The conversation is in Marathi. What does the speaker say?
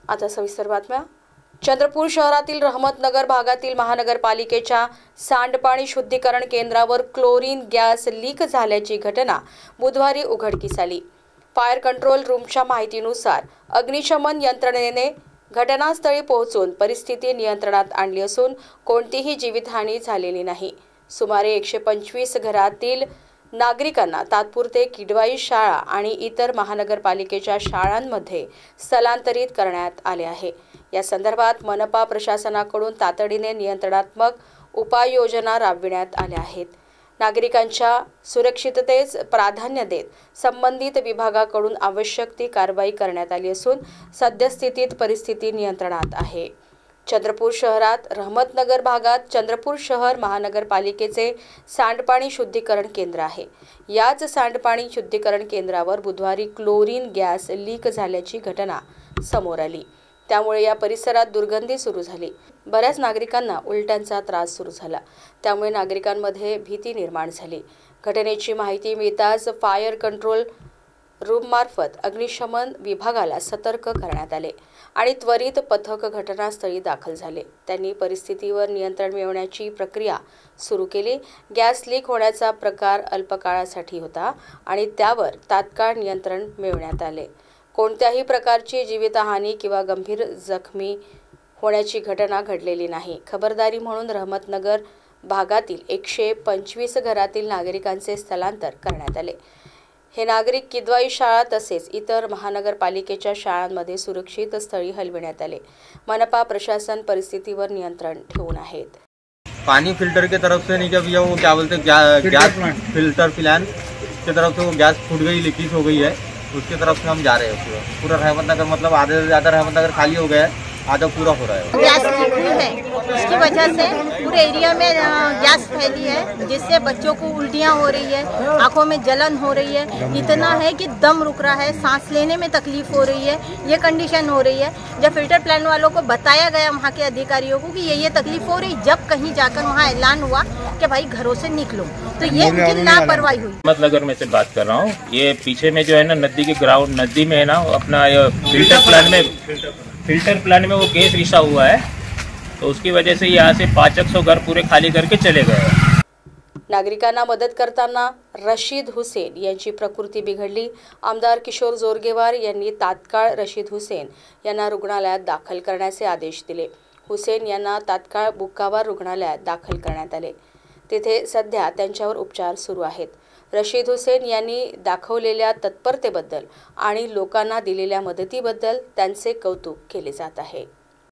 आता सविस्तर बातम्या। चंद्रपूर शहरातील रहमतनगर भागातील महानगरपालिकेच्या सांडपाणी शुद्धीकरण केंद्रावर क्लोरीन गॅस लीक झाल्याची घटना बुधवारी उघडकीस आली। फायर कंट्रोल रूमच्या माहितीनुसार अग्निशमन यंत्रणेने घटनास्थळी पोहोचून परिस्थिती नियंत्रणात आणली असून कोणतीही जीवितहानी झालेली नाही। सुमारे 125 घरातील नागरिकांना तात्पुरते किडवाई शाळा आणि इतर महानगरपालिकेच्या शाळांमध्ये स्थलांतरित करण्यात आले आहे। या संदर्भात मनपा प्रशासनाकडून तातडीने नियंत्रणात्मक उपाययोजना राबविण्यात आल्या आहेत। नागरिकांच्या सुरक्षिततेस प्राधान्य देत संबंधित विभागाकडून आवश्यक ती कारवाई करण्यात आली असून सद्यस्थितीत परिस्थिती नियंत्रणात आहे। चंद्रपूर शहरात रहमतनगर भागात चंद्रपूर शहर महानगरपालिकेचे सांडपाणी शुद्धीकरण केंद्र आहे। याच सांडपाणी शुद्धीकरण केंद्रावर बुधवारी क्लोरीन गॅस लीक झाल्याची घटना समोर आली। त्यामुळे या परिसरात दुर्गंधी सुरू झाली। बऱ्याच नागरिकांना उलट्यांचा त्रास सुरू झाला। त्यामुळे नागरिकांमध्ये भीती निर्माण झाली। घटनेची माहिती मिळताच फायर कंट्रोल रूममार्फत अग्निशमन विभागाला सतर्क करण्यात आले आणि त्वरित पथक घटनास्थळी दाखल झाले। त्यांनी परिस्थितीवर नियंत्रण मिळवण्याची प्रक्रिया सुरू केली। गॅस लीक होण्याचा प्रकार अल्पकाळासाठी होता आणि त्यावर तात्काळ नियंत्रण मिळवण्यात आले। कोणत्याही प्रकारची जीवितहानी किंवा गंभीर जखमी होण्याची घटना घडलेली नाही। खबरदारी म्हणून रहमतनगर भागातील 125 घरातील नागरिकांचे स्थलांतर करण्यात आले। हे नागरिक किदवाई शाळा तसेच इतर महानगरपालिकेच्या शाळांमध्ये सुरक्षित स्थळी हलविण्यात आले। मनपा प्रशासन परिस्थितीवर नियंत्रण ठेवून आहेत। पानी फिल्टर की तरफ से नहीं, जब ये वो क्या बोलते गैस फिल्टर प्लांट की तरफ से वो गैस फूट गई, लीकेज हो गई है, उसकी तरफ से हम जा रहे हैं। पूरा रहमतनगर मतलब आधे से ज़्यादा रहमतनगर खाली हो गया है, आधा पूरा हो रहा है। गैस लीक हुई है, उसकी वजह से पूरे एरिया में गैस फैली है, जिससे बच्चों को उल्टियाँ हो रही है, आंखों में जलन हो रही है, इतना है कि दम रुक रहा है, सांस लेने में तकलीफ हो रही है, ये कंडीशन हो रही है। जब फिल्टर प्लांट वालों को बताया गया वहाँ के अधिकारियों को कि ये तकलीफ हो रही, जब कहीं जाकर वहाँ ऐलान हुआ कि भाई घरों से निकलो, तो ये उनकी लापरवाही हुई। रहमतनगर में से बात कर रहा हूँ। ये पीछे में जो है ना नदी के ग्राउंड नदी में है ना अपना फिल्टर प्लांट में वो गैस रिसा हुआ है, तो उसकी वजह से यहाँ से 500 घर पूरे खाली करके चले गए। नागरिकांना मदत करताना रशीद हुसेन यांची प्रकृती बिघडली। आमदार किशोर जोरगेवार यांनी तात्काळ रशीद हुसेन यांना रुग्णालयात दाखल करण्याचे आदेश दिले। हुसेन यांना तात्काळ बुक्कावार रुग्णालयात दाखल करण्यात आले। तिथे सध्या त्यांच्यावर उपचार सुरू आहेत। रशीद हुसेन यांनी दाखवलेल्या तत्परतेबद्दल आणि लोकांना दिलेल्या मदतीबद्दल त्यांचे कौतुक केले जात आहे।